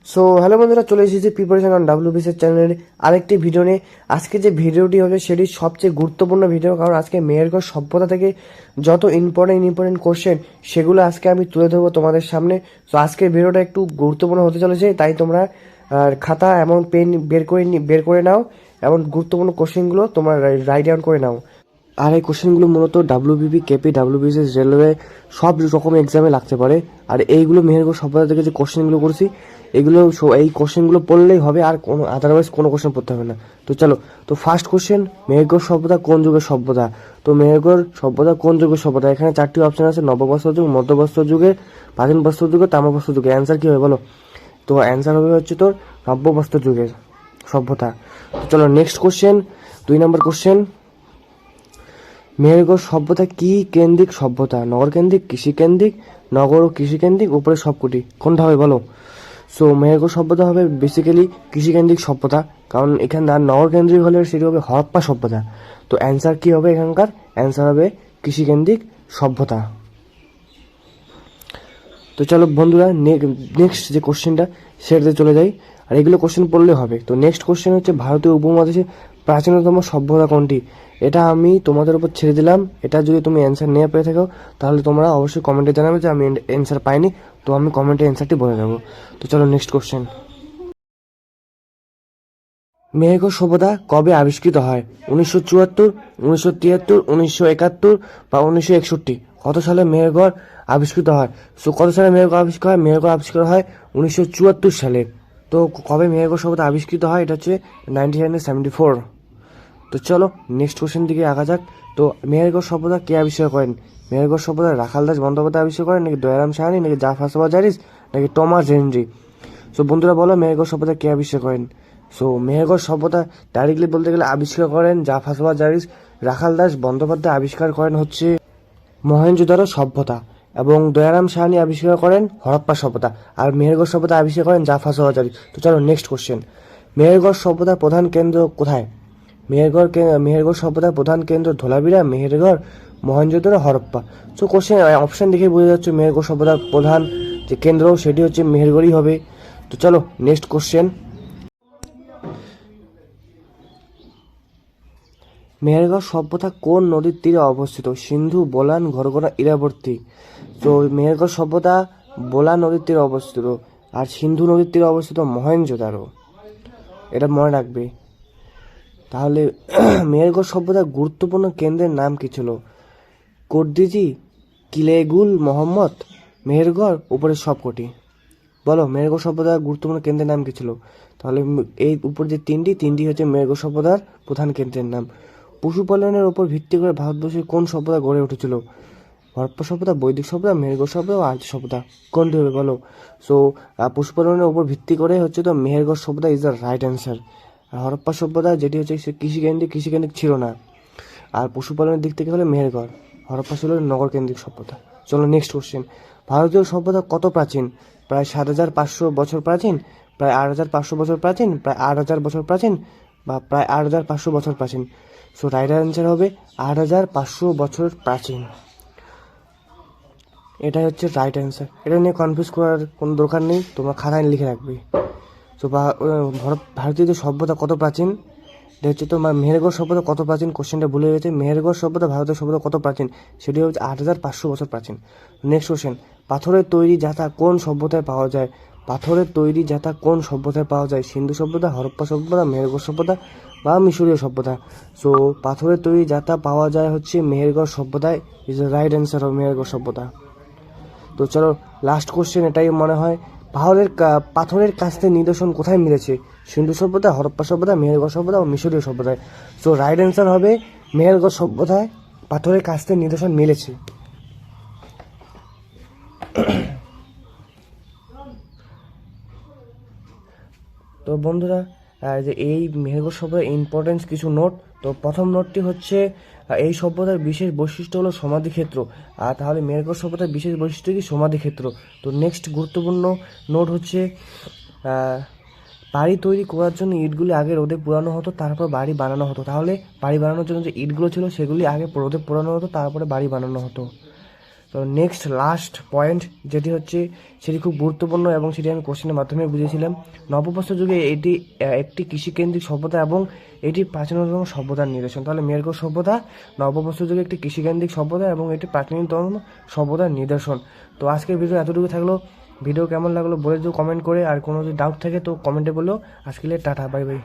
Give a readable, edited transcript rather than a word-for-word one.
So hello বন্ধুরা, চলে এসেছি প্রিপারেশন অন ডাব্লিউবিসিএস চ্যানেলে আরেকটি ভিডিও নিয়ে। আজকে যে ভিডিওটি হবে সেটি সবচেয়ে গুরুত্বপূর্ণ ভিডিও, কারণ আজকে মেহেরগড় সভ্যতা থেকে যত ইম্পর্টেন্ট কোশ্চেন সেগুলো আজকে আমি তুলে ধরবো তোমাদের সামনে। তো আজকের ভিডিওটা একটু গুরুত্বপূর্ণ হতে চলেছে, তাই তোমরা খাতা এবং পেন বের করে নাও এবং গুরুত্বপূর্ণ কোশ্চেনগুলো তোমরা রাইট ডাউন করে নাও। আর এই কোশ্চেনগুলো মূলত ডাব্লিউবিপি, কেপি, ডাব্লিউবিসিএস, রেলওয়ে সব রকম এক্সামে লাগতে পারে। আর এইগুলো মেহেরগড় সভ্যতা থেকে যে কোশ্চেনগুলো করেছি এগুলো এই কোশ্চেনগুলো পড়লেই হবে, আর কোনো আদারওয়াইজ কোনো কোশ্চেন পড়তে হবে না। তো চলো, তো ফার্স্ট কোশ্চেন, মেহেরগড় সভ্যতা কোন যুগের সভ্যতা? তো মেহেরগড় সভ্যতা কোন যুগের সভ্যতা? এখানে চারটি অপশন আছে: নববস্ত্র যুগ, মধ্যবস্ত্র যুগে, প্রাচীন বস্ত্র যুগে, তাম্রবস্ত্র যুগে। অ্যান্সার কি হবে বলো? তো অ্যান্সার হবে হচ্ছে তোর নব্যবস্ত্র যুগের সভ্যতা। তো চলো নেক্সট কোশ্চেন, 2 নম্বর কোশ্চেন, মেহেরগড় সভ্যতা কি কেন্দ্রিক সভ্যতা? নগর কেন্দ্রিক, কৃষি কেন্দ্রিক, নগর ও কৃষি কেন্দ্রিক, উপরে সবকটি, কোনটা হবে বলো? সো মেহেরগড় সভ্যতা হবে বেসিক্যালি কৃষিকেন্দ্রিক সভ্যতা, কারণ এখানে আর নগর কেন্দ্রিক হলে সেটি হবে হরপ্পা সভ্যতা। তো অ্যান্সার কি হবে এখানকার? অ্যান্সার হবে কৃষিকেন্দ্রিক সভ্যতা। তো চলো বন্ধুরা, নেক্সট যে কোশ্চেনটা সেটাতে চলে যাই। আর এগুলো কোশ্চেন পড়লে হবে। তো নেক্সট কোশ্চেন হচ্ছে, ভারতীয় উপমহাদেশে প্রাচীনতম সভ্যতা কোনটি? এটা আমি তোমাদের উপর ছেড়ে দিলাম। এটা যদি তুমি অ্যান্সার নিয়ে পেয়ে থাকো তাহলে তোমরা অবশ্যই কমেন্টে জানাবে যে আমি অ্যান্সার পাইনি, তো আমি কমেন্টে অ্যান্সারটি বলে দেবো। তো চলো নেক্সট কোশ্চেন, মেহেরগড় সভ্যতা কবে আবিষ্কৃত হয়? 1974, 1973, 1971 বা 1961? কত সালে মেহেরগড় আবিষ্কৃত হয়? সো কত সালে মেহেরগড় আবিষ্কার হয়? মেহেরগড় আবিষ্কার হয় 1974 সালে। তো কবে মেহেরগড় সভ্যতা আবিষ্কৃত হয়? এটা হচ্ছে 1974। তো চলো নেক্সট কোশ্চেন দিকে আগা যাক। তো মেহেরগড় সভ্যতা কে আবিষ্কার করেন? মেহেরগড় সভ্যতা রাখাল দাস বন্দ্যোপাধ্যায় আবিষ্কার করেন, নাকি দয়ারাম সাহানি, নাকি জাফর জারিস, নাকি টমাস হেনরি? সো বন্ধুরা বলো, মেহেরগড় সভ্যতা কে আবিষ্কার করেন? সো মেহেরগড় সভ্যতা ডাইরেক্টলি বলতে গেলে আবিষ্কার করেন জাফর জারিস। রাখাল দাস বন্দ্যোপাধ্যায় আবিষ্কার করেন হচ্ছে মহেঞ্জোদারো সভ্যতা, এবং দয়ারাম সাহানি আবিষ্কার করেন হরপ্পা সভ্যতা। আর মেহেরগড় সভ্যতা আবিষ্কার করেন জাফর জারিস। তো চলো নেক্সট কোশ্চেন, মেহেরগড় সভ্যতার প্রধান কেন্দ্র কোথায়? মেহেরগড় সভ্যতার প্রধান কেন্দ্র Dholavira, Mehrgarh, Mohenjo-daro, Harappa. So question option দেখে বোঝা যাচ্ছে মেহেরগড় সভ্যতার প্রধান যে কেন্দ্র সেটি হচ্ছে মেহেরগড়ই হবে। তো চলো নেক্সট কোশ্চেন, মেহেরগড় সভ্যতা কোন নদীর তীরে অবস্থিত? সিন্ধু, বোলান, ঘরঘরা, ইরাবতী? তো মেহেরগড় সভ্যতা বোলান নদীর তীরে অবস্থিত, আর সিন্ধু নদীর তীরে অবস্থিত মহেঞ্জোদারো। এটা মনে রাখবে। তাহলে মেহেরগড় সভ্যতার গুরুত্বপূর্ণ কেন্দ্রের নাম কি ছিল? কোটদিজি, কিলেগুল মোহাম্মদ, মেহেরগড়, উপরের সবকটি? বলো মেহেরগড় সভ্যতার গুরুত্বপূর্ণ কেন্দ্রের নাম কি ছিল? তাহলে এই উপর যে তিনটি হচ্ছে মেহেরগড় সভ্যতার প্রধান কেন্দ্রের নাম। পশুপালনের উপর ভিত্তি করে ভারতবর্ষের কোন সভ্যতা গড়ে উঠেছিল? হরপ্পা সভ্যতা, বৈদিক সভ্যতা, মেহেরগড় সভ্যতা ও আর্য সভ্যতা, কোনটি হবে বলো? সো পশুপালনের উপর ভিত্তি করে হচ্ছে তো মেহেরগড় সভ্যতা ইজ দ্য রাইট অ্যান্সার। আর হরপ্পা সভ্যতা যেটি হচ্ছে সে কৃষিকেন্দ্রিক ছিল না। আর পশুপালনের দিক থেকে হলে মেহেরগড়, হরপ্পা ছিল নগর কেন্দ্রিক সভ্যতা। চলো নেক্সট কোশ্চেন, ভারতীয় সভ্যতা কত প্রাচীন? প্রায় 7,500 বছর প্রাচীন, প্রায় 8,500 বছর প্রাচীন, প্রায় 8,000 বছর প্রাচীন, বা প্রায় 8,500 বছর প্রাচীন? সো রাইট অ্যান্সার হবে 8,500 বছর প্রাচীন। এটাই হচ্ছে রাইট অ্যান্সার। এটা নিয়ে কনফিউজ করার কোনো দরকার নেই, তোমরা খাতায় লিখে রাখবে। তো ভারতীয় সভ্যতা কত প্রাচীন, এটা হচ্ছে তোমার মেহেরগড় সভ্যতা কত প্রাচীন। কোশ্চেনটা ভুলে গেছে। মেহেরগড় সভ্যতা ভারতের সভ্যতা কত প্রাচীন, সেটি হচ্ছে 8,500 বছর প্রাচীন। নেক্সট কোশ্চেন, পাথরের তৈরি জাতা কোন সভ্যতায় পাওয়া যায়? পাথরের তৈরি জাতা কোন সভ্যতায় পাওয়া যায়? সিন্ধু সভ্যতা, হরপ্পা সভ্যতা, মেহেরগড় সভ্যতা বা মিশরীয় সভ্যতা? সো পাথরের তৈরি জাতা পাওয়া যায় হচ্ছে মেহেরগড় সভ্যতায়। Is the right answer of Mehrgarh সভ্যতা। তো চলো লাস্ট কোশ্চেন, এটাই মনে হয়, পাথরের কাস্তের নিদর্শন কোথায় মিলেছে? সিন্ধু সভ্যতা, হরপ্পা সভ্যতা, মেহেরগড় সভ্যতা ও মিশরীয় সভ্যতায়? সো রাইট অ্যান্সার হবে মেহেরগড় সভ্যতায় পাথরের কাস্তের নিদর্শন মিলেছে। তো বন্ধুরা, যে এই মেহেরগড় সভ্যতার ইম্পর্টেন্স কিছু নোট। তো প্রথম নোটটি হচ্ছে, এই সভ্যতার বিশেষ বৈশিষ্ট্য হলো সমাধিক্ষেত্র। আর তাহলে মেহেরগড় সভ্যতার বিশেষ বৈশিষ্ট্য কি? সমাধিক্ষেত্র। তো নেক্সট গুরুত্বপূর্ণ নোট হচ্ছে, বাড়ি তৈরি করার জন্য ইটগুলি আগে রোদে পোড়ানো হতো, তারপর বাড়ি বানানো হতো। তাহলে বাড়ি বানানোর জন্য যে ইটগুলো ছিল সেগুলি আগে রোদে পোড়ানো হতো, তারপরে বাড়ি বানানো হতো। তো নেক্সট লাস্ট পয়েন্ট যেটি হচ্ছে সেটি খুব গুরুত্বপূর্ণ এবং সেটি আমি কোশ্চেনের মাধ্যমে বুঝেছিলাম। নবপ্রস্তর যুগে এটি একটি কৃষিকেন্দ্রিক সভ্যতা এবং এটি প্রাচীনতম সভ্যতার নিদর্শন। তাহলে মেহেরগড় সভ্যতা নবপ্রস্তর যুগে একটি কৃষিকেন্দ্রিক সভ্যতা এবং এটি প্রাচীনতম সভ্যতার নিদর্শন। তো আজকের ভিডিও এতটুকু থাকলো। ভিডিও কেমন লাগলো বলে দিও কমেন্ট করে, আর কোনো যদি ডাউট থাকে তো কমেন্টে বললেও। আজকে টাটা, বাই বাই।